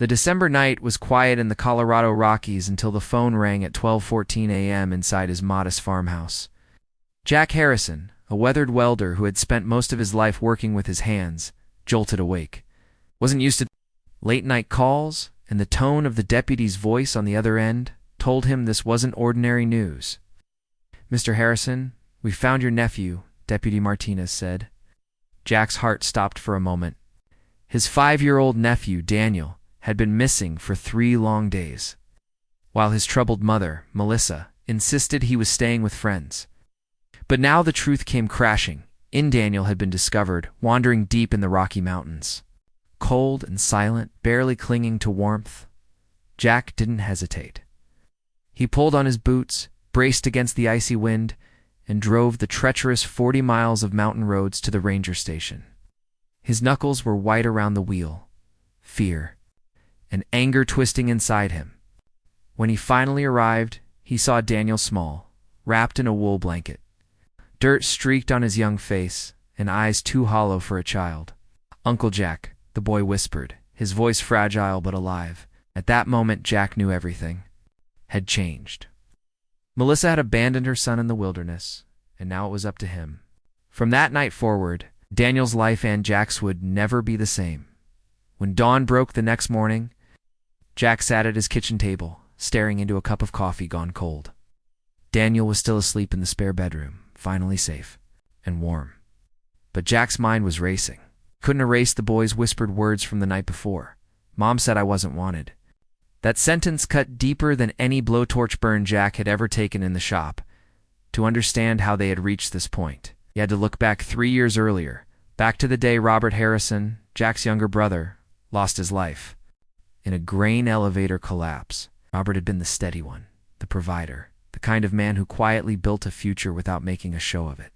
The December night was quiet in the Colorado Rockies until the phone rang at 12:14 a.m. inside his modest farmhouse. Jack Harrison, a weathered welder who had spent most of his life working with his hands, jolted awake. Wasn't used to late-night calls, and the tone of the deputy's voice on the other end told him this wasn't ordinary news. "Mr. Harrison, we found your nephew," Deputy Martinez said. Jack's heart stopped for a moment. His 5-year-old nephew, Daniel, had been missing for 3 long days, while his troubled mother, Melissa, insisted he was staying with friends. But now the truth came crashing. Daniel had been discovered, wandering deep in the Rocky Mountains. Cold and silent, barely clinging to warmth. Jack didn't hesitate. He pulled on his boots, braced against the icy wind, and drove the treacherous 40 miles of mountain roads to the ranger station. His knuckles were white around the wheel. Fear and anger twisting inside him. When he finally arrived, he saw Daniel Small, wrapped in a wool blanket. Dirt streaked on his young face, and eyes too hollow for a child. "Uncle Jack," the boy whispered, his voice fragile but alive. At that moment, Jack knew everything had changed. Melissa had abandoned her son in the wilderness, and now it was up to him. From that night forward, Daniel's life and Jack's would never be the same. When dawn broke the next morning, Jack sat at his kitchen table, staring into a cup of coffee gone cold. Daniel was still asleep in the spare bedroom, finally safe and warm. But Jack's mind was racing. Couldn't erase the boy's whispered words from the night before. "Mom said I wasn't wanted." That sentence cut deeper than any blowtorch burn Jack had ever taken in the shop. To understand how they had reached this point, he had to look back 3 years earlier, back to the day Robert Harrison, Jack's younger brother, lost his life. In a grain elevator collapse. Robert had been the steady one, the provider, the kind of man who quietly built a future without making a show of it.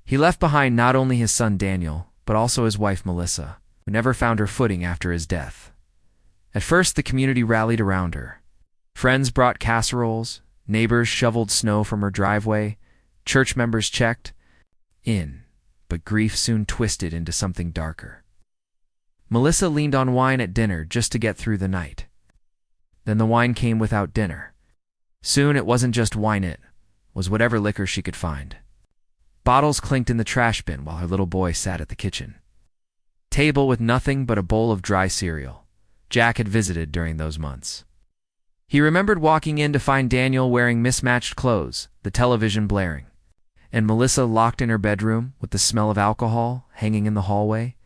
He left behind not only his son Daniel, but also his wife Melissa, who never found her footing after his death. At first, the community rallied around her. Friends brought casseroles, neighbors shoveled snow from her driveway, church members checked in, but grief soon twisted into something darker. Melissa leaned on wine at dinner just to get through the night. Then the wine came without dinner. Soon it wasn't just wine, it was whatever liquor she could find. Bottles clinked in the trash bin while her little boy sat at the kitchen table with nothing but a bowl of dry cereal. Jack had visited during those months. He remembered walking in to find Daniel wearing mismatched clothes, the television blaring, and Melissa locked in her bedroom with the smell of alcohol hanging in the hallway.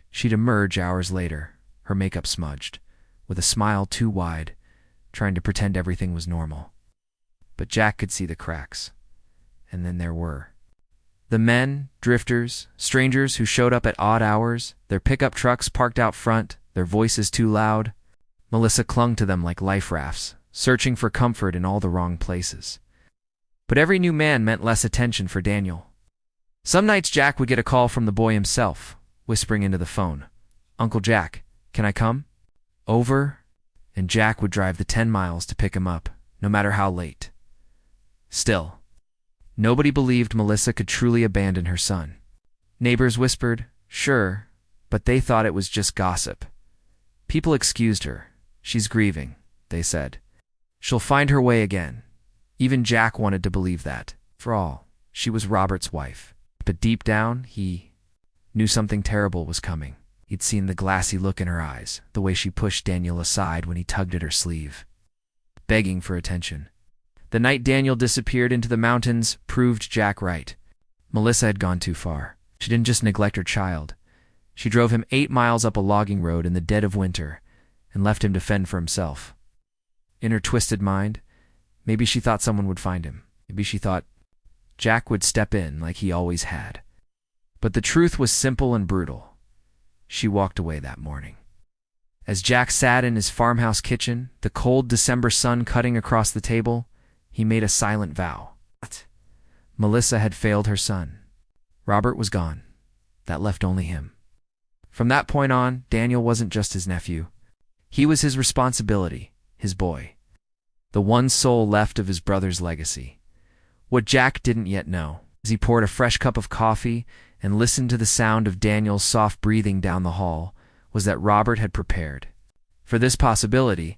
She'd emerge hours later, her makeup smudged, with a smile too wide, trying to pretend everything was normal. But Jack could see the cracks. And then there were the men, drifters, strangers who showed up at odd hours, their pickup trucks parked out front, their voices too loud. Melissa clung to them like life rafts, searching for comfort in all the wrong places. But every new man meant less attention for Daniel. Some nights Jack would get a call from the boy himself, whispering into the phone, "Uncle Jack, can I come?" Over, and Jack would drive the 10 miles to pick him up, no matter how late. Still, nobody believed Melissa could truly abandon her son. Neighbors whispered, "Sure," but they thought it was just gossip. People excused her. "She's grieving," they said. "She'll find her way again." Even Jack wanted to believe that. For all, she was Robert's wife. But deep down, he knew something terrible was coming. He'd seen the glassy look in her eyes, the way she pushed Daniel aside when he tugged at her sleeve, begging for attention. The night Daniel disappeared into the mountains proved Jack right. Melissa had gone too far. She didn't just neglect her child. She drove him 8 miles up a logging road in the dead of winter and left him to fend for himself. In her twisted mind, maybe she thought someone would find him. Maybe she thought Jack would step in like he always had. But the truth was simple and brutal. She walked away that morning. As Jack sat in his farmhouse kitchen, the cold December sun cutting across the table, he made a silent vow. Melissa had failed her son. Robert was gone. That left only him. From that point on, Daniel wasn't just his nephew. He was his responsibility, his boy. The one soul left of his brother's legacy. What Jack didn't yet know, as he poured a fresh cup of coffee and listened to the sound of Daniel's soft breathing down the hall, was that Robert had prepared For this possibility,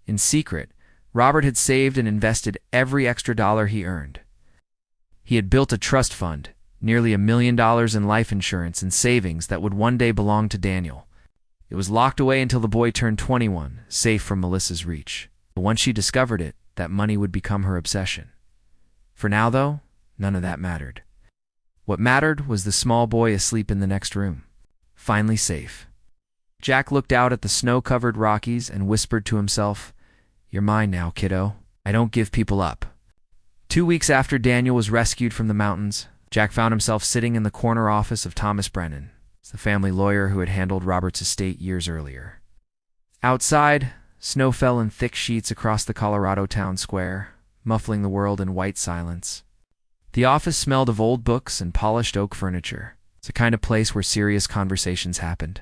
in secret, Robert had saved and invested every extra dollar he earned. He had built a trust fund, nearly $1 million in life insurance and savings that would one day belong to Daniel. It was locked away until the boy turned 21, safe from Melissa's reach. But once she discovered it, that money would become her obsession. For now, though, none of that mattered. What mattered was the small boy asleep in the next room, finally safe. Jack looked out at the snow-covered Rockies and whispered to himself, "You're mine now, kiddo. I don't give people up." 2 weeks after Daniel was rescued from the mountains, Jack found himself sitting in the corner office of Thomas Brennan, the family lawyer who had handled Robert's estate years earlier. Outside, snow fell in thick sheets across the Colorado town square, muffling the world in white silence. The office smelled of old books and polished oak furniture. It's the kind of place where serious conversations happened.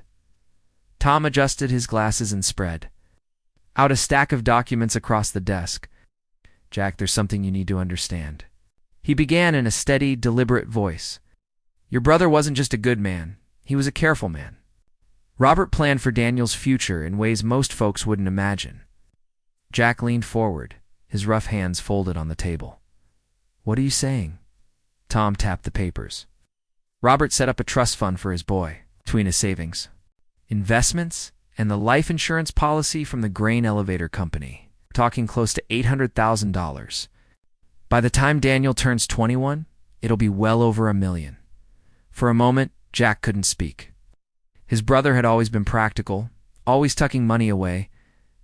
Tom adjusted his glasses and spread out a stack of documents across the desk. "Jack, there's something you need to understand." He began in a steady, deliberate voice. "Your brother wasn't just a good man. He was a careful man. Robert planned for Daniel's future in ways most folks wouldn't imagine." Jack leaned forward, his rough hands folded on the table. "What are you saying?" Tom tapped the papers. "Robert set up a trust fund for his boy, between his savings, investments, and the life insurance policy from the grain elevator company. We're talking close to $800,000. By the time Daniel turns 21, it'll be well over $1 million. For a moment, Jack couldn't speak. His brother had always been practical, always tucking money away,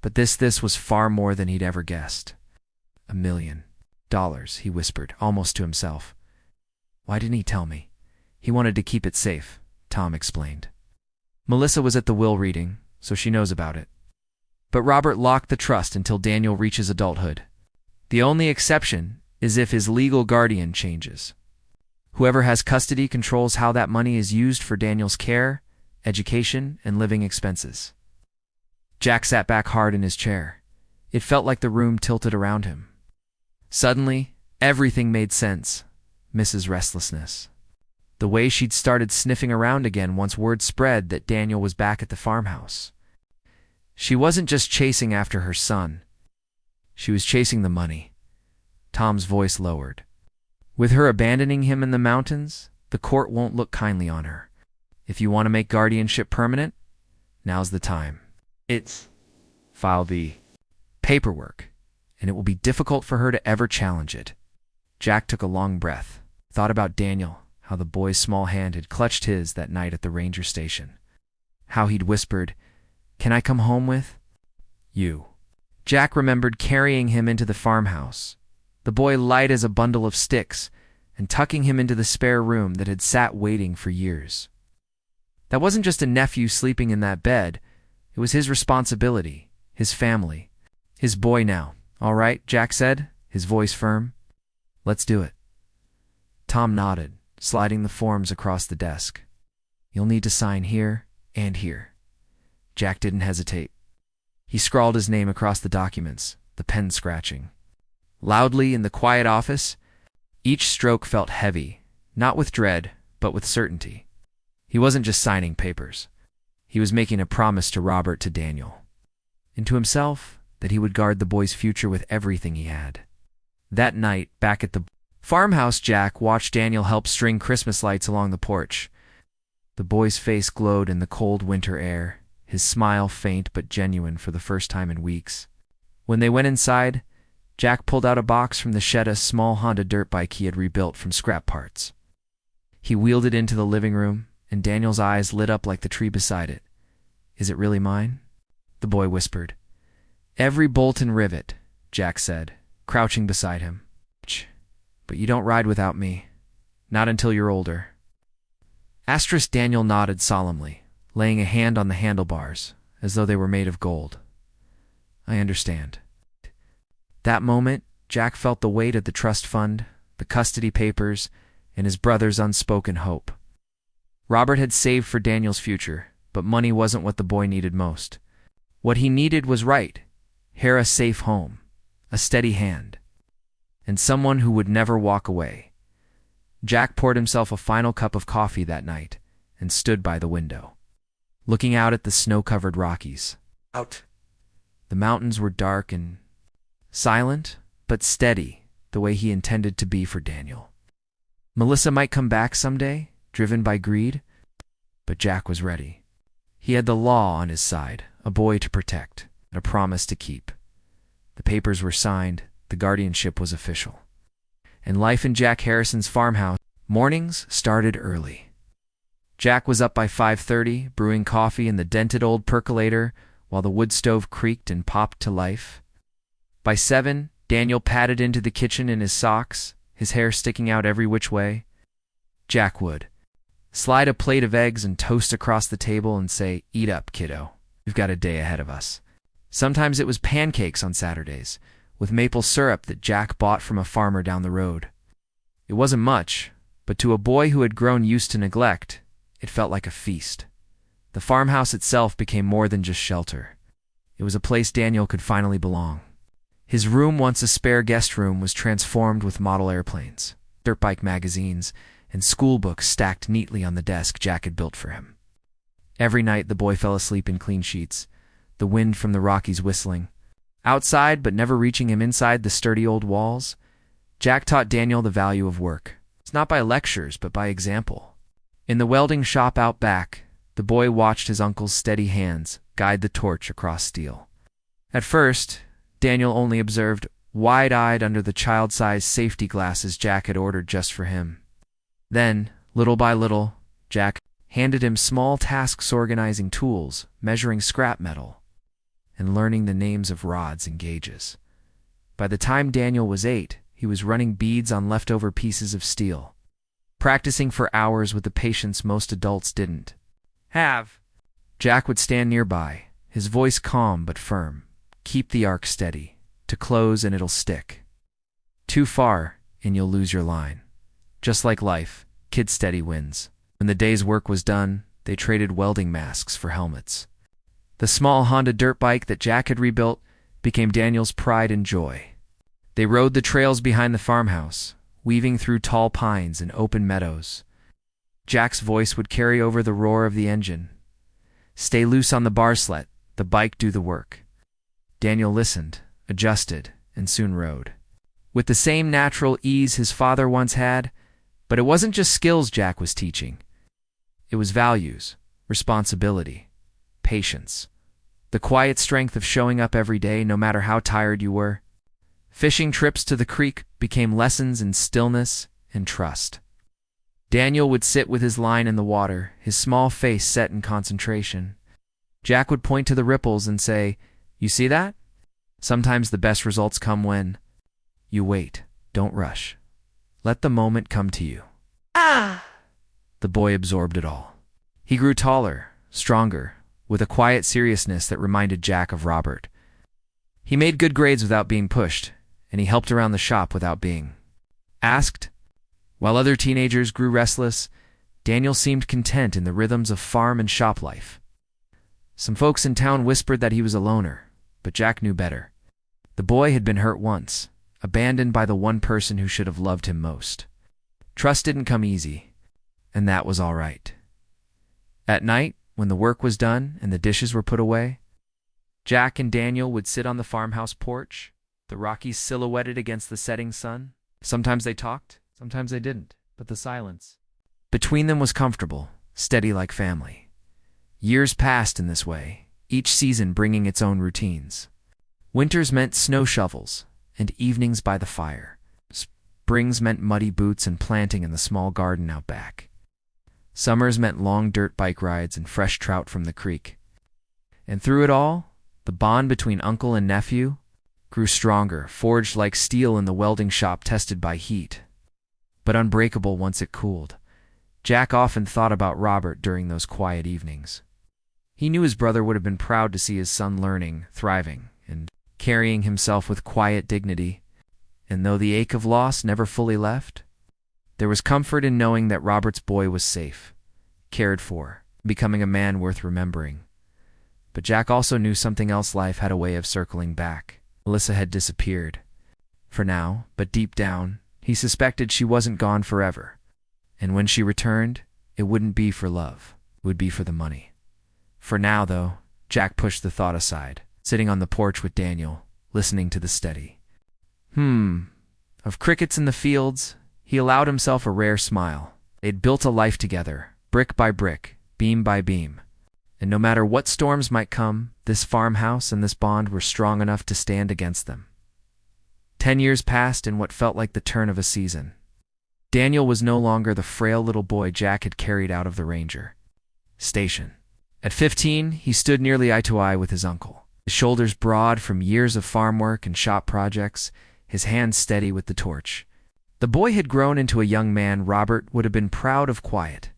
but this was far more than he'd ever guessed. $1 million, he whispered, almost to himself. "Why didn't he tell me?" "He wanted to keep it safe," Tom explained. "Melissa was at the will reading, so she knows about it. But Robert locked the trust until Daniel reaches adulthood. The only exception is if his legal guardian changes. Whoever has custody controls how that money is used for Daniel's care, education, and living expenses." Jack sat back hard in his chair. It felt like the room tilted around him. Suddenly, everything made sense. Mrs. Restlessness. The way she'd started sniffing around again once word spread that Daniel was back at the farmhouse. She wasn't just chasing after her son. She was chasing the money. Tom's voice lowered. "With her abandoning him in the mountains, the court won't look kindly on her. If you want to make guardianship permanent, now's the time. File the paperwork, and it will be difficult for her to ever challenge it." Jack took a long breath, thought about Daniel, how the boy's small hand had clutched his that night at the ranger station. How he'd whispered, "Can I come home with you?" Jack remembered carrying him into the farmhouse, the boy light as a bundle of sticks, and tucking him into the spare room that had sat waiting for years. That wasn't just a nephew sleeping in that bed. It was his responsibility, his family, his boy now. "All right," Jack said, his voice firm. "Let's do it." Tom nodded, sliding the forms across the desk. "You'll need to sign here and here." Jack didn't hesitate. He scrawled his name across the documents, the pen scratching. Loudly in the quiet office, each stroke felt heavy, not with dread, but with certainty. He wasn't just signing papers. He was making a promise to Robert, to Daniel, and to himself that he would guard the boy's future with everything he had. That night, back at the farmhouse, Jack watched Daniel help string Christmas lights along the porch. The boy's face glowed in the cold winter air, his smile faint but genuine for the first time in weeks. When they went inside, Jack pulled out a box from the shed, a small Honda dirt bike he had rebuilt from scrap parts. He wheeled it into the living room, and Daniel's eyes lit up like the tree beside it. "Is it really mine?" the boy whispered. "Every bolt and rivet," Jack said, crouching beside him. "But you don't ride without me. Not until you're older." Daniel nodded solemnly, laying a hand on the handlebars, as though they were made of gold. "I understand." That moment, Jack felt the weight of the trust fund, the custody papers, and his brother's unspoken hope. Robert had saved for Daniel's future, but money wasn't what the boy needed most. What he needed was a safe home, a steady hand, and someone who would never walk away. Jack poured himself a final cup of coffee that night and stood by the window, looking out at the snow-covered Rockies. Out. The mountains were dark and silent, but steady, the way he intended to be for Daniel. Melissa might come back someday, driven by greed, but Jack was ready. He had the law on his side, a boy to protect, and a promise to keep. The papers were signed, the guardianship was official. And life in Jack Harrison's farmhouse, mornings started early. Jack was up by 5:30, brewing coffee in the dented old percolator while the wood stove creaked and popped to life. By 7, Daniel padded into the kitchen in his socks, his hair sticking out every which way. Jack would slide a plate of eggs and toast across the table and say, "Eat up, kiddo. We've got a day ahead of us." Sometimes it was pancakes on Saturdays, with maple syrup that Jack bought from a farmer down the road. It wasn't much, but to a boy who had grown used to neglect, it felt like a feast. The farmhouse itself became more than just shelter. It was a place Daniel could finally belong. His room, once a spare guest room, was transformed with model airplanes, dirt bike magazines, and school books stacked neatly on the desk Jack had built for him. Every night the boy fell asleep in clean sheets, the wind from the Rockies whistling. Outside, but never reaching him inside the sturdy old walls, Jack taught Daniel the value of work. It's not by lectures, but by example. In the welding shop out back, the boy watched his uncle's steady hands guide the torch across steel. At first, Daniel only observed, wide-eyed under the child-sized safety glasses Jack had ordered just for him. Then, little by little, Jack handed him small tasks organizing tools, measuring scrap metal, and learning the names of rods and gauges. By the time Daniel was 8, he was running beads on leftover pieces of steel, practicing for hours with the patience most adults didn't have. Jack would stand nearby, his voice calm but firm. "Keep the arc steady. To close and it'll stick. Too far and you'll lose your line." Just like life, kid steady wins. When the day's work was done, they traded welding masks for helmets. The small Honda dirt bike that Jack had rebuilt became Daniel's pride and joy. They rode the trails behind the farmhouse, weaving through tall pines and open meadows. Jack's voice would carry over the roar of the engine. "Stay loose on the bar slet, the bike do the work." Daniel listened, adjusted, and soon rode. With the same natural ease his father once had, but it wasn't just skills Jack was teaching. It was values, responsibility, patience, the quiet strength of showing up every day no matter how tired you were. Fishing trips to the creek became lessons in stillness and trust. Daniel would sit with his line in the water, his small face set in concentration. Jack would point to the ripples and say, "You see that? Sometimes the best results come when you wait, don't rush. Let the moment come to you." The boy absorbed it all. He grew taller, stronger, with a quiet seriousness that reminded Jack of Robert. He made good grades without being pushed, and he helped around the shop without being asked. While other teenagers grew restless, Daniel seemed content in the rhythms of farm and shop life. Some folks in town whispered that he was a loner, but Jack knew better. The boy had been hurt once, abandoned by the one person who should have loved him most. Trust didn't come easy, and that was all right. At night, when the work was done and the dishes were put away, Jack and Daniel would sit on the farmhouse porch, the Rockies silhouetted against the setting sun. Sometimes they talked, sometimes they didn't, but the silence between them was comfortable, steady like family. Years passed in this way, each season bringing its own routines. Winters meant snow shovels and evenings by the fire. Springs meant muddy boots and planting in the small garden out back. Summers meant long dirt bike rides and fresh trout from the creek. And through it all, the bond between uncle and nephew grew stronger, forged like steel in the welding shop tested by heat, but unbreakable once it cooled. Jack often thought about Robert during those quiet evenings. He knew his brother would have been proud to see his son learning, thriving, and carrying himself with quiet dignity. And though the ache of loss never fully left, there was comfort in knowing that Robert's boy was safe, cared for, becoming a man worth remembering. But Jack also knew something else. Life had a way of circling back. Melissa had disappeared. For now, but deep down, he suspected she wasn't gone forever. And when she returned, it wouldn't be for love. It would be for the money. For now, though, Jack pushed the thought aside, sitting on the porch with Daniel, listening to the steady of crickets in the fields. He allowed himself a rare smile. They'd built a life together, brick by brick, beam by beam. And no matter what storms might come, this farmhouse and this bond were strong enough to stand against them. 10 years passed in what felt like the turn of a season. Daniel was no longer the frail little boy Jack had carried out of the Ranger station. At 15, he stood nearly eye to eye with his uncle, his shoulders broad from years of farm work and shop projects, his hands steady with the torch. The boy had grown into a young man Robert would have been proud of, quiet,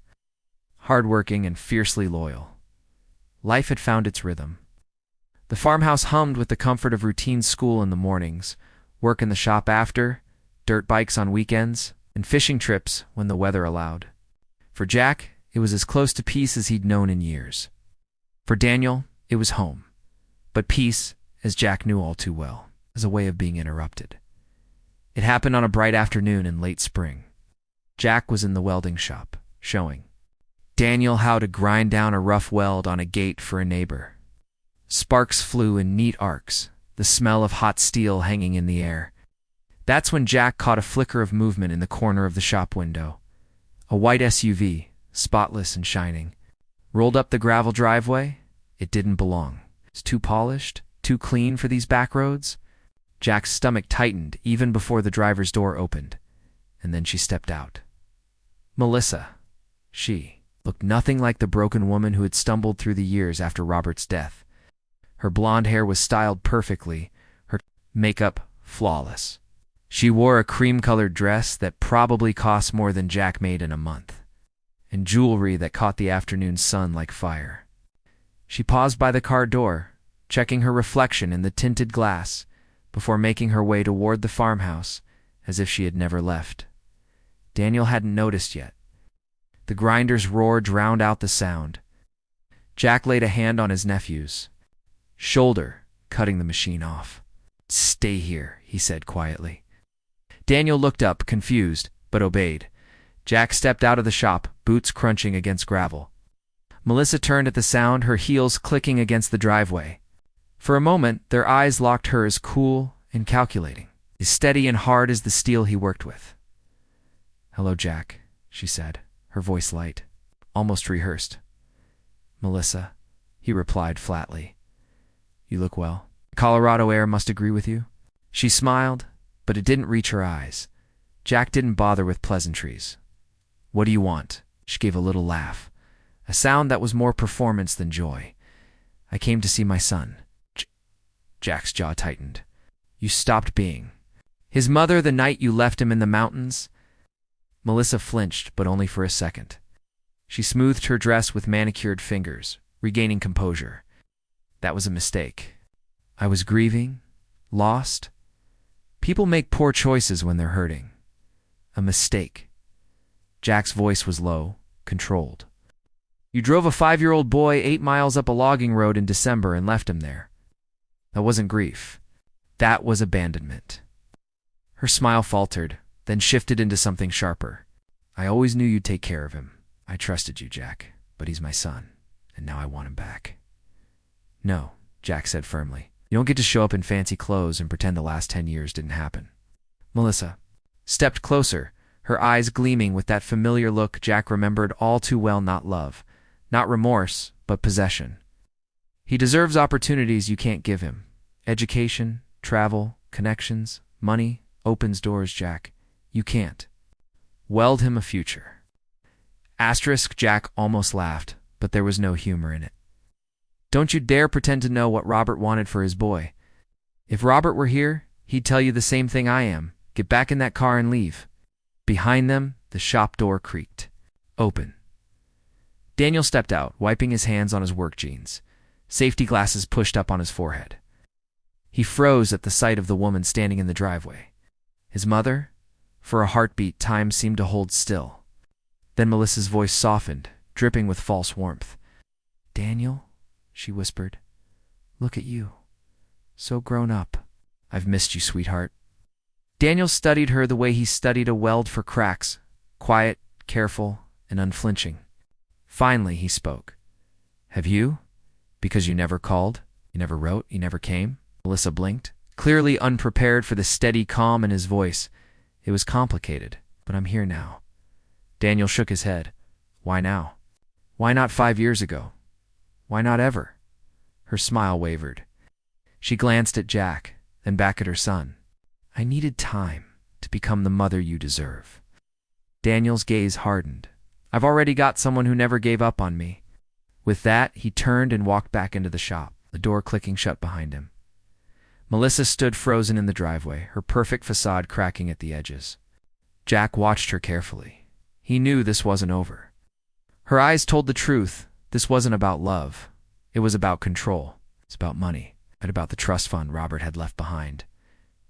hardworking, and fiercely loyal. Life had found its rhythm. The farmhouse hummed with the comfort of routine: school in the mornings, work in the shop after, dirt bikes on weekends, and fishing trips when the weather allowed. For Jack, it was as close to peace as he'd known in years. For Daniel, it was home. But peace, as Jack knew all too well, was a way of being interrupted. It happened on a bright afternoon in late spring. Jack was in the welding shop, showing Daniel how to grind down a rough weld on a gate for a neighbor. Sparks flew in neat arcs, the smell of hot steel hanging in the air. That's when Jack caught a flicker of movement in the corner of the shop window. A white SUV, spotless and shining, rolled up the gravel driveway. It didn't belong. It's too polished, too clean for these back roads. Jack's stomach tightened even before the driver's door opened, and then she stepped out. Melissa. She looked nothing like the broken woman who had stumbled through the years after Robert's death. Her blonde hair was styled perfectly, her makeup flawless. She wore a cream-colored dress that probably cost more than Jack made in a month, and jewelry that caught the afternoon sun like fire. She paused by the car door, checking her reflection in the tinted glass, before making her way toward the farmhouse, as if she had never left. Daniel hadn't noticed yet. The grinder's roar drowned out the sound. Jack laid a hand on his nephew's shoulder, cutting the machine off. "Stay here," he said quietly. Daniel looked up, confused, but obeyed. Jack stepped out of the shop, boots crunching against gravel. Melissa turned at the sound, her heels clicking against the driveway. For a moment, their eyes locked, hers cool and calculating, as steady and hard as the steel he worked with. "Hello, Jack," she said, her voice light, almost rehearsed. "Melissa," he replied flatly. "You look well. Colorado air must agree with you." She smiled, but it didn't reach her eyes. Jack didn't bother with pleasantries. "What do you want?" She gave a little laugh, a sound that was more performance than joy. "I came to see my son." Jack's jaw tightened. "You stopped being his mother the night you left him in the mountains?" Melissa flinched, but only for a second. She smoothed her dress with manicured fingers, regaining composure. "That was a mistake. I was grieving, lost. People make poor choices when they're hurting. A mistake." Jack's voice was low, controlled. "You drove a 5-year-old boy 8 miles up a logging road in December and left him there. That wasn't grief. That was abandonment." Her smile faltered, then shifted into something sharper. "I always knew you'd take care of him. I trusted you, Jack, but he's my son, and now I want him back." "No," Jack said firmly. "You don't get to show up in fancy clothes and pretend the last 10 years didn't happen." Melissa stepped closer, her eyes gleaming with that familiar look Jack remembered all too well. Not love, not remorse, but possession. "He deserves opportunities you can't give him. Education, travel, connections, money opens doors, Jack. You can't. Weld him a future." Asterisk. Jack almost laughed, but there was no humor in it. "Don't you dare pretend to know what Robert wanted for his boy. If Robert were here, he'd tell you the same thing I am. Get back in that car and leave." Behind them, the shop door creaked. Open. Daniel stepped out, wiping his hands on his work jeans, safety glasses pushed up on his forehead. He froze at the sight of the woman standing in the driveway. His mother? For a heartbeat, time seemed to hold still. Then Melissa's voice softened, dripping with false warmth. "Daniel," she whispered, "look at you. So grown up. I've missed you, sweetheart." Daniel studied her the way he studied a weld for cracks, quiet, careful, and unflinching. Finally, he spoke. "Have you? Because you never called? You never wrote? You never came? Melissa blinked, clearly unprepared for the steady calm in his voice. It was complicated, but I'm here now. Daniel shook his head. Why now? Why not 5 years ago? Why not ever? Her smile wavered. She glanced at Jack, then back at her son. I needed time to become the mother you deserve. Daniel's gaze hardened. I've already got someone who never gave up on me. With that, he turned and walked back into the shop, the door clicking shut behind him. Melissa stood frozen in the driveway, her perfect facade cracking at the edges. Jack watched her carefully. He knew this wasn't over. Her eyes told the truth. This wasn't about love. It was about control. It's about money, and about the trust fund Robert had left behind.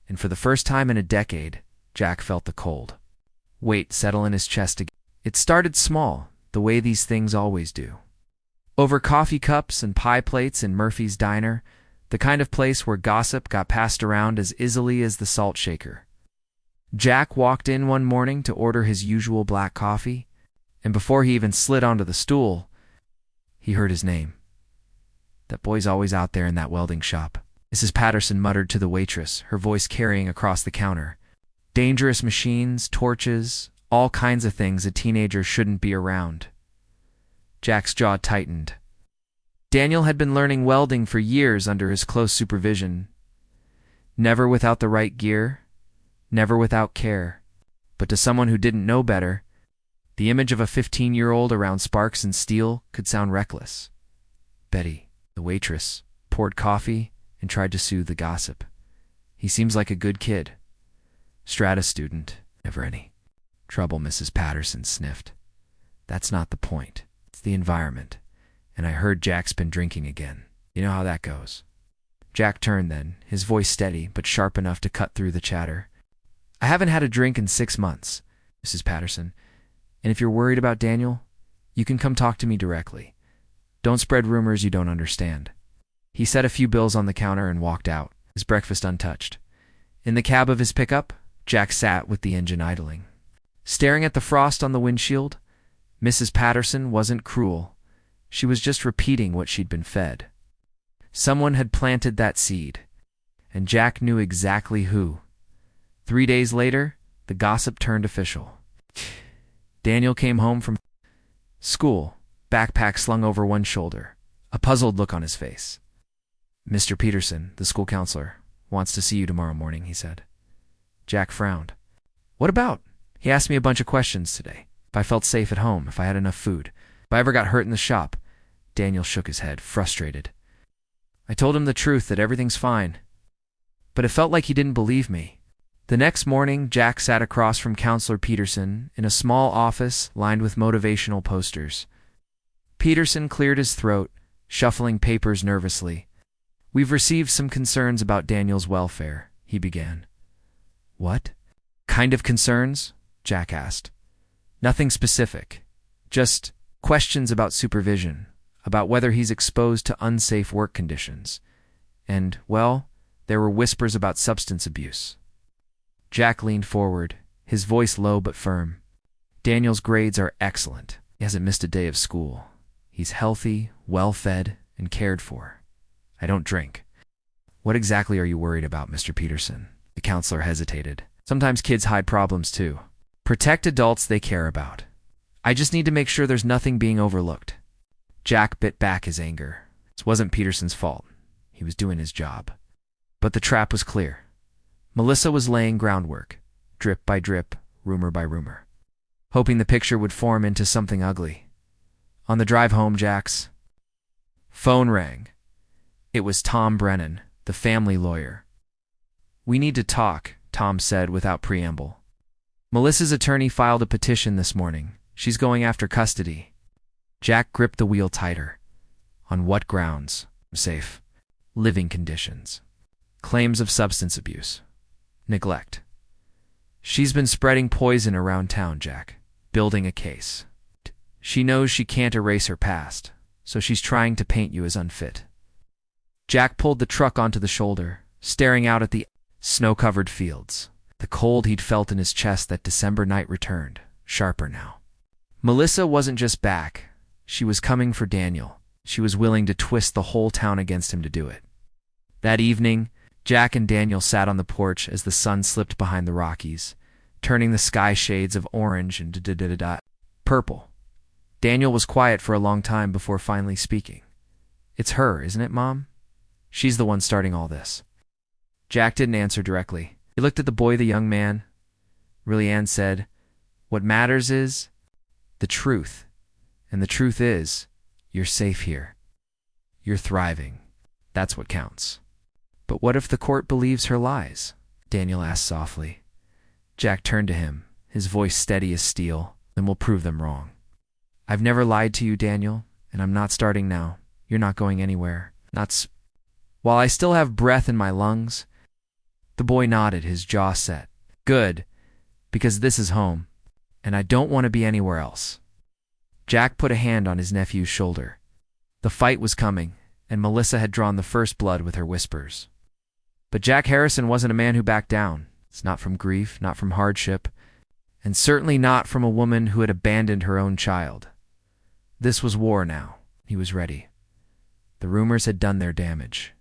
And for the first time in a decade, Jack felt the cold weight settle in his chest again. It started small, the way these things always do. Over coffee cups and pie plates in Murphy's Diner, the kind of place where gossip got passed around as easily as the salt shaker. Jack walked in one morning to order his usual black coffee, and before he even slid onto the stool, he heard his name. That boy's always out there in that welding shop. Mrs. Patterson muttered to the waitress, her voice carrying across the counter. Dangerous machines, torches, all kinds of things a teenager shouldn't be around. Jack's jaw tightened. Daniel had been learning welding for years under his close supervision. Never without the right gear, never without care. But to someone who didn't know better, the image of a 15-year-old around sparks and steel could sound reckless. Betty, the waitress, poured coffee and tried to soothe the gossip. He seems like a good kid. Strata student, never any trouble, Mrs. Patterson sniffed. That's not the point. It's the environment. And I heard Jack's been drinking again. You know how that goes. Jack turned then, his voice steady but sharp enough to cut through the chatter. I haven't had a drink in 6 months, Mrs. Patterson. And if you're worried about Daniel, you can come talk to me directly. Don't spread rumors you don't understand. He set a few bills on the counter and walked out, his breakfast untouched. In the cab of his pickup, Jack sat with the engine idling. Staring at the frost on the windshield, Mrs. Patterson wasn't cruel. She was just repeating what she'd been fed. Someone had planted that seed, and Jack knew exactly who. 3 days later, the gossip turned official. Daniel came home from school, backpack slung over one shoulder, a puzzled look on his face. Mr. Peterson, the school counselor, wants to see you tomorrow morning, he said. Jack frowned. What about? He asked me a bunch of questions today. If I felt safe at home, if I had enough food, if I ever got hurt in the shop. Daniel shook his head, frustrated. I told him the truth, that everything's fine. But it felt like he didn't believe me. The next morning, Jack sat across from Counselor Peterson in a small office lined with motivational posters. Peterson cleared his throat, shuffling papers nervously. We've received some concerns about Daniel's welfare, he began. What? Kind of concerns? Jack asked. Nothing specific. Just questions about supervision, about whether he's exposed to unsafe work conditions. And, well, there were whispers about substance abuse. Jack leaned forward, his voice low but firm. Daniel's grades are excellent. He hasn't missed a day of school. He's healthy, well-fed, and cared for. I don't drink. What exactly are you worried about, Mr. Peterson? The counselor hesitated. Sometimes kids hide problems too. Protect adults they care about. I just need to make sure there's nothing being overlooked. Jack bit back his anger. This wasn't Peterson's fault. He was doing his job. But the trap was clear. Melissa was laying groundwork, drip by drip, rumor by rumor, hoping the picture would form into something ugly. On the drive home, Jack's phone rang. It was Tom Brennan, the family lawyer. We need to talk, Tom said without preamble. Melissa's attorney filed a petition this morning. She's going after custody. Jack gripped the wheel tighter. On what grounds? Safe. Living conditions. Claims of substance abuse. Neglect. She's been spreading poison around town, Jack. Building a case. She knows she can't erase her past, so she's trying to paint you as unfit. Jack pulled the truck onto the shoulder, staring out at the snow-covered fields. The cold he'd felt in his chest that December night returned, sharper now. Melissa wasn't just back. She was coming for Daniel. she was willing to twist the whole town against him to do it. That evening, Jack and Daniel sat on the porch as the sun slipped behind the Rockies, turning the sky shades of orange and purple. Daniel was quiet for a long time before finally speaking. "It's her, isn't it, Mom? She's the one starting all this." Jack didn't answer directly. He looked at the boy, the young man. Really, Ann said, "What matters is the truth. And the truth is, you're safe here. You're thriving. That's what counts." "But what if the court believes her lies?" Daniel asked softly. Jack turned to him, his voice steady as steel. "Then we'll prove them wrong." "I've never lied to you, Daniel, and I'm not starting now. You're not going anywhere. While I still have breath in my lungs." The boy nodded, his jaw set. "Good, because this is home, and I don't want to be anywhere else." Jack put a hand on his nephew's shoulder. The fight was coming, and Melissa had drawn the first blood with her whispers. But Jack Harrison wasn't a man who backed down. It's not from grief, not from hardship, and certainly not from a woman who had abandoned her own child. This was war now. He was ready. The rumors had done their damage.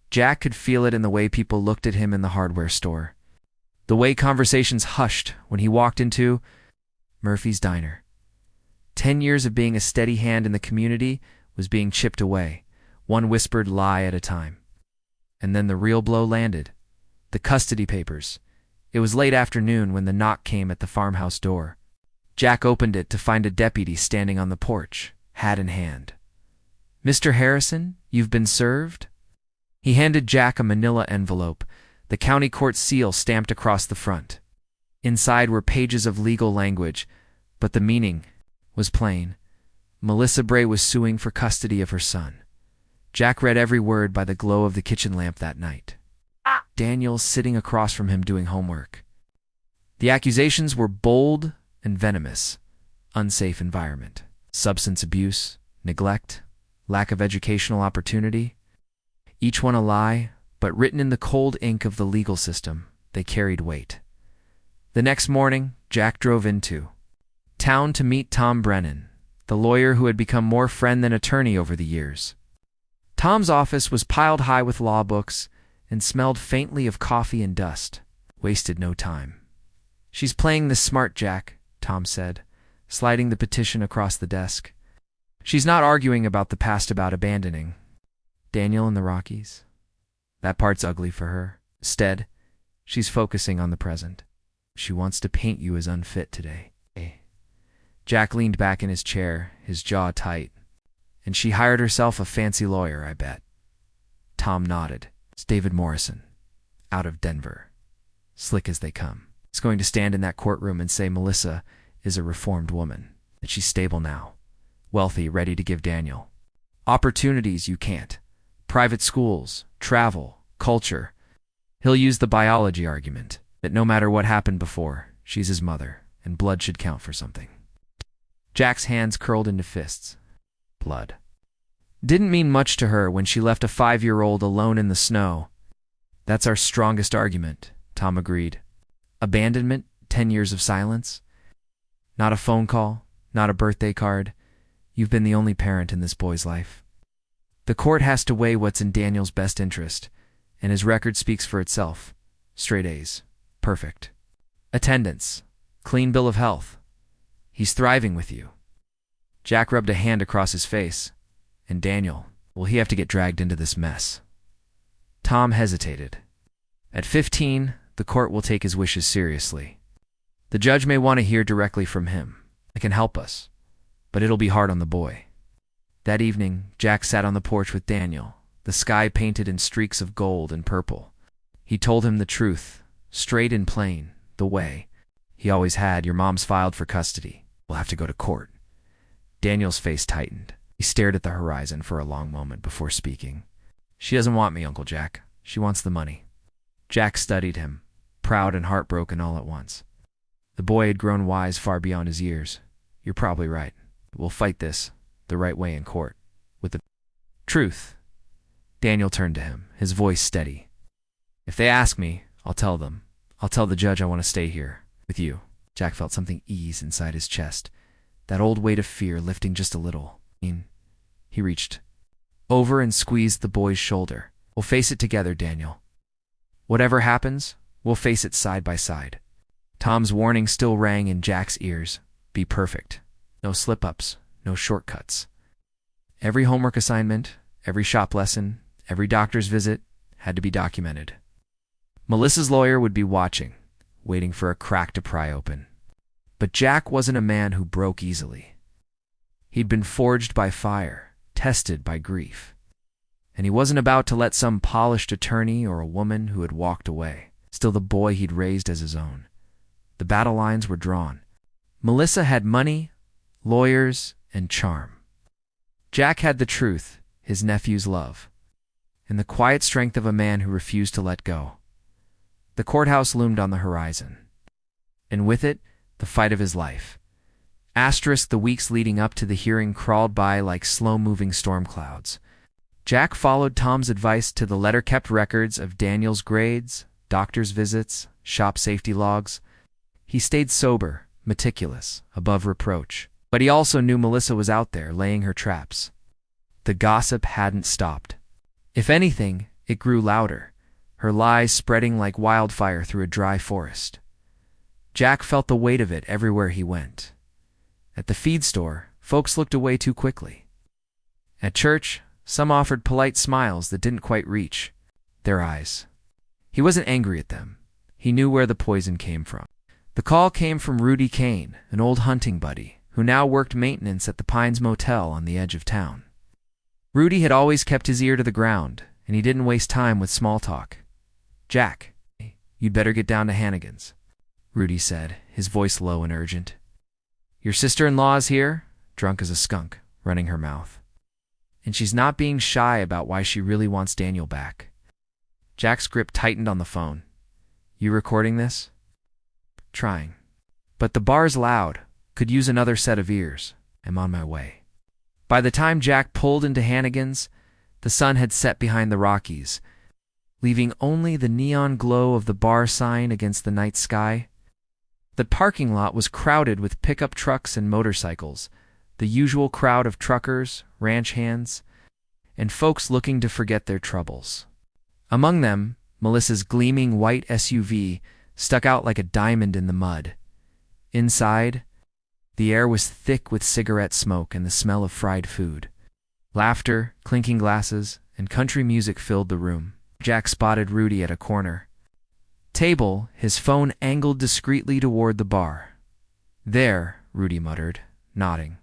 Jack could feel it in the way people looked at him in the hardware store, the way conversations hushed when he walked into Murphy's Diner. 10 years of being a steady hand in the community was being chipped away, one whispered lie at a time. And then the real blow landed. The custody papers. It was late afternoon when the knock came at the farmhouse door. Jack opened it to find a deputy standing on the porch, hat in hand. "Mr. Harrison, you've been served?" He handed Jack a manila envelope, the county court seal stamped across the front. Inside were pages of legal language, but the meaning was plain. Melissa Bray was suing for custody of her son. Jack read every word by the glow of the kitchen lamp that night. Daniel sitting across from him doing homework. The accusations were bold and venomous. Unsafe environment, substance abuse, neglect, lack of educational opportunity. Each one a lie, but written in the cold ink of the legal system, they carried weight. The next morning, Jack drove into town to meet Tom Brennan, the lawyer who had become more friend than attorney over the years. Tom's office was piled high with law books and smelled faintly of coffee and dust. Wasted no time. "She's playing this smart, Jack," Tom said, sliding the petition across the desk. "She's not arguing about the past about abandoning Daniel and the Rockies. That part's ugly for her. Instead, she's focusing on the present. She wants to paint you as unfit today." Jack leaned back in his chair, his jaw tight. "And she hired herself a fancy lawyer, I bet." Tom nodded. "It's David Morrison, out of Denver. Slick as they come. He's going to stand in that courtroom and say Melissa is a reformed woman, that she's stable now, wealthy, ready to give Daniel opportunities you can't. Private schools, travel, culture. He'll use the biology argument, that no matter what happened before, she's his mother, and blood should count for something." Jack's hands curled into fists. Blood. Didn't mean much to her when she left a 5-year-old alone in the snow. "That's our strongest argument," Tom agreed. "Abandonment, 10 years of silence. Not a phone call, not a birthday card. You've been the only parent in this boy's life. The court has to weigh what's in Daniel's best interest, and his record speaks for itself. Straight A's. Perfect. Attendance. Clean bill of health. He's thriving with you." Jack rubbed a hand across his face. "And Daniel, will he have to get dragged into this mess?" Tom hesitated. "At 15, the court will take his wishes seriously. The judge may want to hear directly from him. It can help us, but it'll be hard on the boy." That evening, Jack sat on the porch with Daniel, the sky painted in streaks of gold and purple. He told him the truth, straight and plain, the way he always had. "Your mom's filed for custody. We'll have to go to court." Daniel's face tightened. He stared at the horizon for a long moment before speaking. "She doesn't want me, Uncle Jack. She wants the money." Jack studied him, proud and heartbroken all at once. The boy had grown wise far beyond his years. "You're probably right. We'll fight this the right way in court. With the truth." Daniel turned to him, his voice steady. "If they ask me, I'll tell them. I'll tell the judge I want to stay here with you." Jack felt something ease inside his chest, that old weight of fear lifting just a little. He He reached over and squeezed the boy's shoulder. "We'll face it together, Daniel. Whatever happens, we'll face it side by side." Tom's warning still rang in Jack's ears. Be perfect. No slip-ups, no shortcuts. Every homework assignment, every shop lesson, every doctor's visit had to be documented. Melissa's lawyer would be watching, waiting for a crack to pry open. But Jack wasn't a man who broke easily. He'd been forged by fire, tested by grief. And he wasn't about to let some polished attorney or a woman who had walked away steal the boy he'd raised as his own. The battle lines were drawn. Melissa had money, lawyers, and charm. Jack had the truth, his nephew's love, and the quiet strength of a man who refused to let go. The courthouse loomed on the horizon, and with it, the fight of his life. The weeks leading up to the hearing crawled by like slow-moving storm clouds. Jack followed Tom's advice to the letter, kept records of Daniel's grades, doctor's visits, shop safety logs. He stayed sober, meticulous, above reproach. But he also knew Melissa was out there laying her traps. The gossip hadn't stopped. If anything, it grew louder, her lies spreading like wildfire through a dry forest. Jack felt the weight of it everywhere he went. At the feed store, folks looked away too quickly. At church, some offered polite smiles that didn't quite reach their eyes. He wasn't angry at them. He knew where the poison came from. The call came from Rudy Kane, an old hunting buddy, who now worked maintenance at the Pines Motel on the edge of town. Rudy had always kept his ear to the ground, and he didn't waste time with small talk. "Jack, you'd better get down to Hannigan's," Rudy said, his voice low and urgent. "Your sister-in-law's here, drunk as a skunk, running her mouth. And she's not being shy about why she really wants Daniel back." Jack's grip tightened on the phone. "You recording this?" "Trying. But the bar's loud. Could use another set of ears. I'm on my way." By the time Jack pulled into Hannigan's, the sun had set behind the Rockies, leaving only the neon glow of the bar sign against the night sky. The parking lot was crowded with pickup trucks and motorcycles, the usual crowd of truckers, ranch hands, and folks looking to forget their troubles. Among them, Melissa's gleaming white SUV stuck out like a diamond in the mud. Inside, the air was thick with cigarette smoke and the smell of fried food. Laughter, clinking glasses, and country music filled the room. Jack spotted Rudy at a corner table, his phone angled discreetly toward the bar. "There," Rudy muttered, nodding.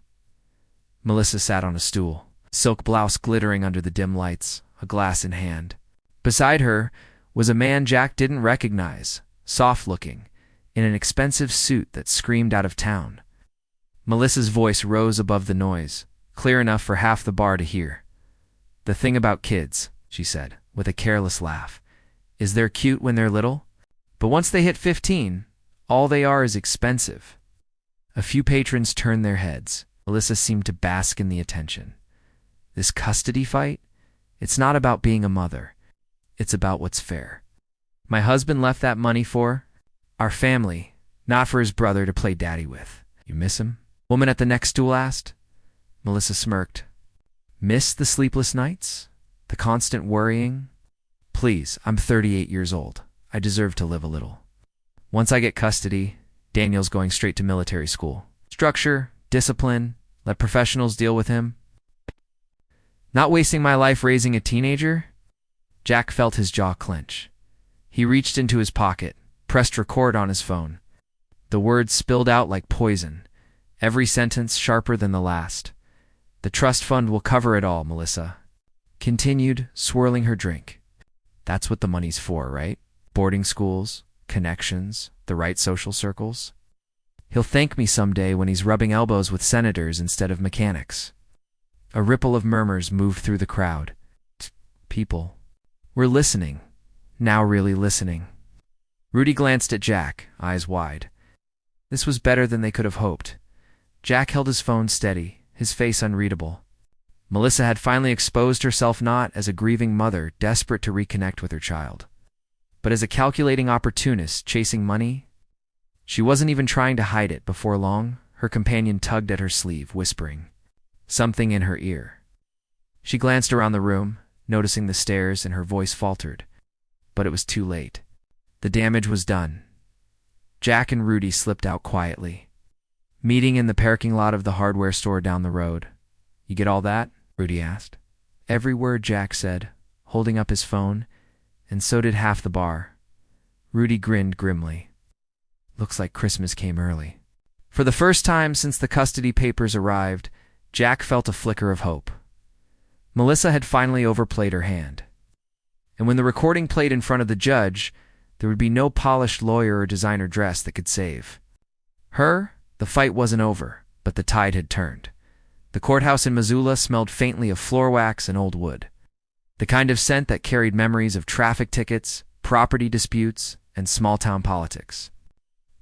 Melissa sat on a stool, silk blouse glittering under the dim lights, a glass in hand. Beside her was a man Jack didn't recognize, soft-looking, in an expensive suit that screamed out of town. Melissa's voice rose above the noise, clear enough for half the bar to hear. "The thing about kids," she said, with a careless laugh, "is they're cute when they're little, but once they hit 15, all they are is expensive." A few patrons turned their heads. Melissa seemed to bask in the attention. "This custody fight? It's not about being a mother. It's about what's fair. My husband left that money for our family, not for his brother to play daddy with. You miss him?" Woman at the next stool asked. Melissa smirked. "Miss the sleepless nights? The constant worrying? Please, I'm 38 years old. I deserve to live a little. Once I get custody, Daniel's going straight to military school. Structure, discipline, let professionals deal with him. Not wasting my life raising a teenager?" Jack felt his jaw clench. He reached into his pocket, pressed record on his phone. The words spilled out like poison, every sentence sharper than the last. "The trust fund will cover it all," Melissa continued, swirling her drink. "That's what the money's for, right? Boarding schools, connections, the right social circles. He'll thank me someday when he's rubbing elbows with senators instead of mechanics." A ripple of murmurs moved through the crowd. People were listening, now really listening. Rudy glanced at Jack, eyes wide. This was better than they could have hoped. Jack held his phone steady, his face unreadable. Melissa had finally exposed herself not as a grieving mother desperate to reconnect with her child, but as a calculating opportunist chasing money. She wasn't even trying to hide it. Before long, her companion tugged at her sleeve, whispering something in her ear. She glanced around the room, noticing the stairs, and her voice faltered. But it was too late. The damage was done. Jack and Rudy slipped out quietly, meeting in the parking lot of the hardware store down the road. "You get all that?" Rudy asked. "Every word," Jack said, holding up his phone, and so did half the bar. Rudy grinned grimly. "Looks like Christmas came early." For the first time since the custody papers arrived, Jack felt a flicker of hope. Melissa had finally overplayed her hand. And when the recording played in front of the judge, there would be no polished lawyer or designer dress that could save her. The fight wasn't over, but the tide had turned. The courthouse in Missoula smelled faintly of floor wax and old wood, the kind of scent that carried memories of traffic tickets, property disputes, and small-town politics.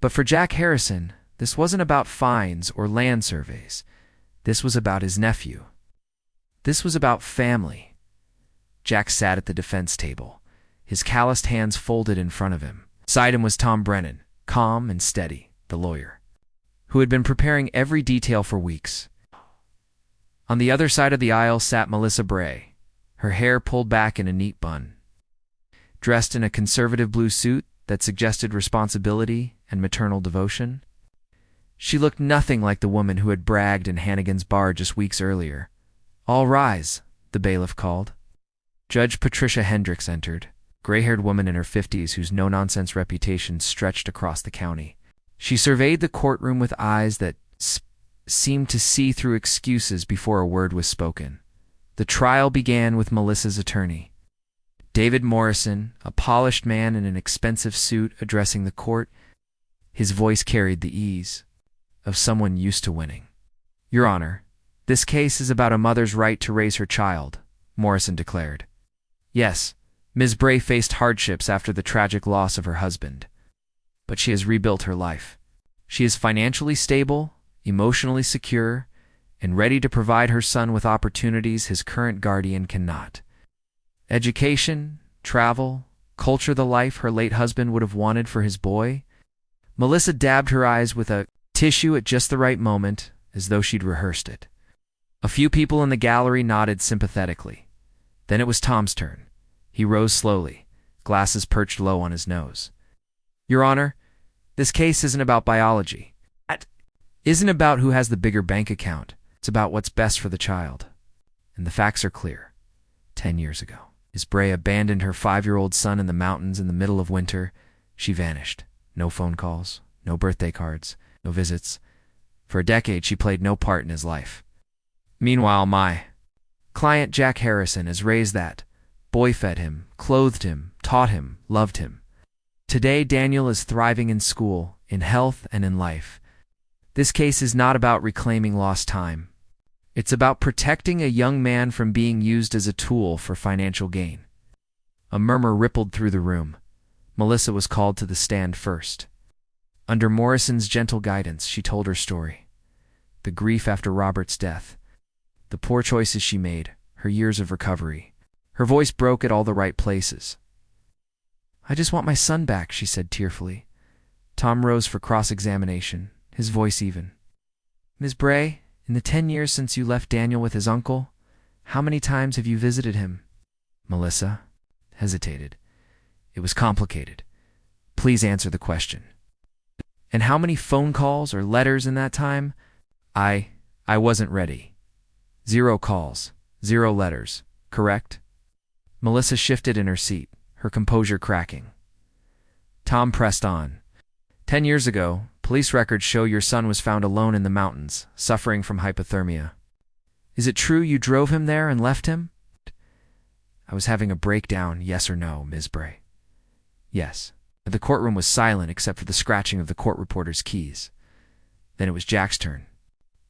But for Jack Harrison, this wasn't about fines or land surveys. This was about his nephew. This was about family. Jack sat at the defense table, his calloused hands folded in front of him. Beside him was Tom Brennan, calm and steady, the lawyer, who had been preparing every detail for weeks. On the other side of the aisle sat Melissa Bray, her hair pulled back in a neat bun, dressed in a conservative blue suit that suggested responsibility and maternal devotion. She looked nothing like the woman who had bragged in Hannigan's bar just weeks earlier. "All rise," the bailiff called. Judge Patricia Hendricks entered, gray-haired woman in her 50s whose no-nonsense reputation stretched across the county. She surveyed the courtroom with eyes that seemed to see through excuses before a word was spoken. The trial began with Melissa's attorney, David Morrison, a polished man in an expensive suit, addressing the court. His voice carried the ease of someone used to winning. "Your Honor, this case is about a mother's right to raise her child," Morrison declared. "Yes, Ms. Bray faced hardships after the tragic loss of her husband, but she has rebuilt her life. She is financially stable, emotionally secure, and ready to provide her son with opportunities his current guardian cannot. Education, travel, culture, the life her late husband would have wanted for his boy." Melissa dabbed her eyes with a tissue at just the right moment, as though she'd rehearsed it. A few people in the gallery nodded sympathetically. Then it was Tom's turn. He rose slowly, glasses perched low on his nose. "Your Honor, this case isn't about biology. It isn't about who has the bigger bank account. It's about what's best for the child. And the facts are clear. 10 years ago, Ms. Bray abandoned her 5-year-old son in the mountains in the middle of winter. She vanished. No phone calls, no birthday cards, no visits. For a decade, she played no part in his life. Meanwhile, my client, Jack Harrison, has raised that boy, fed him, clothed him, taught him, loved him. Today, Daniel is thriving in school, in health, and in life. This case is not about reclaiming lost time. It's about protecting a young man from being used as a tool for financial gain." A murmur rippled through the room. Melissa was called to the stand first. Under Morrison's gentle guidance, she told her story. The grief after Robert's death, the poor choices she made, her years of recovery. Her voice broke at all the right places. "I just want my son back," she said tearfully. Tom rose for cross-examination, his voice even. "Ms. Bray, in the 10 years since you left Daniel with his uncle, how many times have you visited him?" Melissa hesitated. It was complicated. "Please answer the question." "And how many phone calls or letters in that time?" I wasn't ready. 0 calls, 0 letters, correct?" Melissa shifted in her seat, her composure cracking. Tom pressed on. 10 years ago, police records show your son was found alone in the mountains, suffering from hypothermia. Is it true you drove him there and left him?" "I was having a breakdown, yes or no, Ms. Bray?" "Yes." The courtroom was silent except for the scratching of the court reporter's keys. Then it was Jack's turn.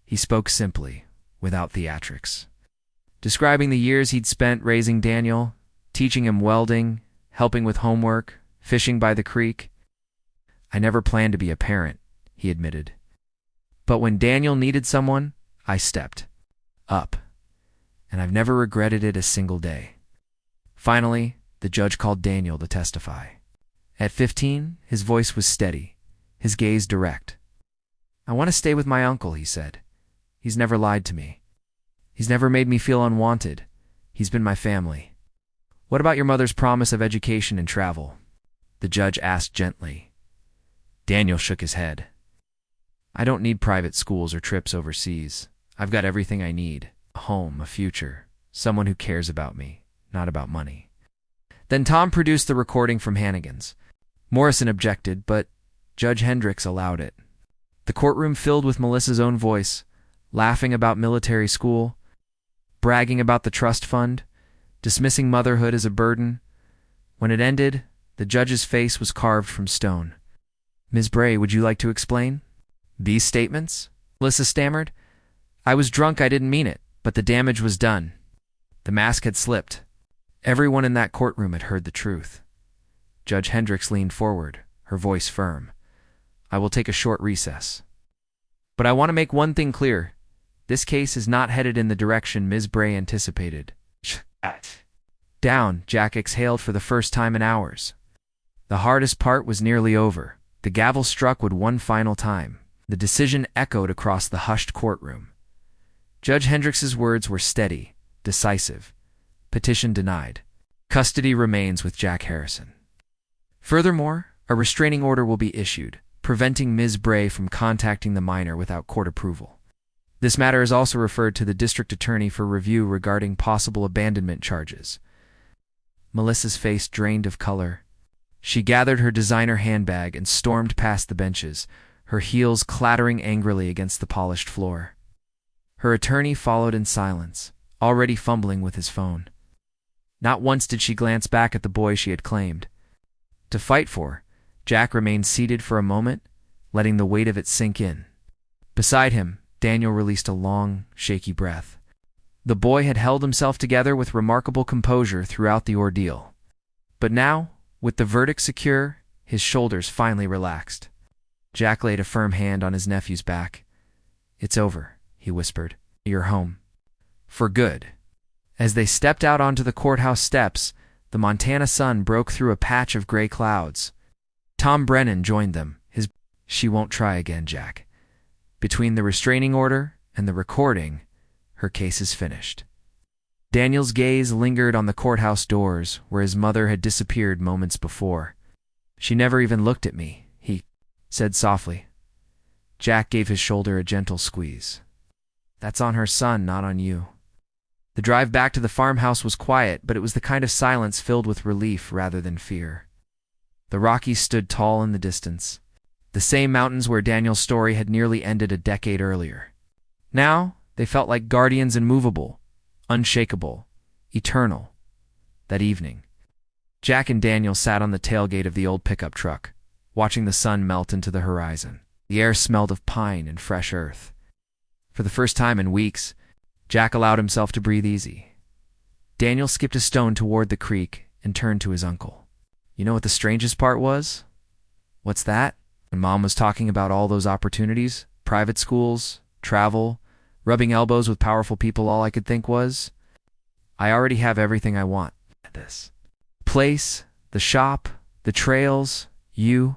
He spoke simply, without theatrics, describing the years he'd spent raising Daniel, teaching him welding, helping with homework, fishing by the creek. "I never planned to be a parent," he admitted. "But when Daniel needed someone, I stepped up, and I've never regretted it a single day." Finally, the judge called Daniel to testify. At 15, his voice was steady, his gaze direct. "I want to stay with my uncle," he said. "He's never lied to me. He's never made me feel unwanted. He's been my family. What about your mother's promise of education and travel? The judge asked gently. Daniel shook his head. I don't need private schools or trips overseas. I've got everything I need. A home, a future, someone who cares about me, not about money. Then Tom produced the recording from Hannigan's. Morrison objected, but Judge Hendricks allowed it. The courtroom filled with Melissa's own voice, laughing about military school, bragging about the trust fund, dismissing motherhood as a burden. When it ended, the judge's face was carved from stone. Ms. Bray, would you like to explain? These statements? Melissa stammered. I was drunk, I didn't mean it, but the damage was done. The mask had slipped. Everyone in that courtroom had heard the truth. Judge Hendricks leaned forward, her voice firm. I will take a short recess. But I want to make one thing clear. This case is not headed in the direction Ms. Bray anticipated. Down, Jack exhaled for the first time in hours. The hardest part was nearly over. The gavel struck with one final time. The decision echoed across the hushed courtroom. Judge Hendricks's words were steady, decisive. Petition denied. Custody remains with Jack Harrison. Furthermore, a restraining order will be issued, preventing Ms. Bray from contacting the minor without court approval. This matter is also referred to the district attorney for review regarding possible abandonment charges. Melissa's face drained of color. She gathered her designer handbag and stormed past the benches, her heels clattering angrily against the polished floor. Her attorney followed in silence, already fumbling with his phone. Not once did she glance back at the boy she had claimed. To fight for, Jack remained seated for a moment, letting the weight of it sink in. Beside him, Daniel released a long, shaky breath. The boy had held himself together with remarkable composure throughout the ordeal. But now, with the verdict secure, his shoulders finally relaxed. Jack laid a firm hand on his nephew's back. It's over, he whispered. You're home. For good. As they stepped out onto the courthouse steps, the Montana sun broke through a patch of gray clouds. Tom Brennan joined them. She won't try again, Jack. Between the restraining order and the recording, her case is finished. Daniel's gaze lingered on the courthouse doors, where his mother had disappeared moments before. She never even looked at me, he said softly. Jack gave his shoulder a gentle squeeze. That's on her son, not on you. The drive back to the farmhouse was quiet, but it was the kind of silence filled with relief rather than fear. The Rockies stood tall in the distance, the same mountains where Daniel's story had nearly ended a decade earlier. Now, they felt like guardians immovable, unshakable, eternal. That evening, Jack and Daniel sat on the tailgate of the old pickup truck, watching the sun melt into the horizon. The air smelled of pine and fresh earth. For the first time in weeks, Jack allowed himself to breathe easy. Daniel skipped a stone toward the creek and turned to his uncle. You know what the strangest part was? What's that? When Mom was talking about all those opportunities, private schools, travel, rubbing elbows with powerful people, all I could think was, I already have everything I want. This place, the shop, the trails, you.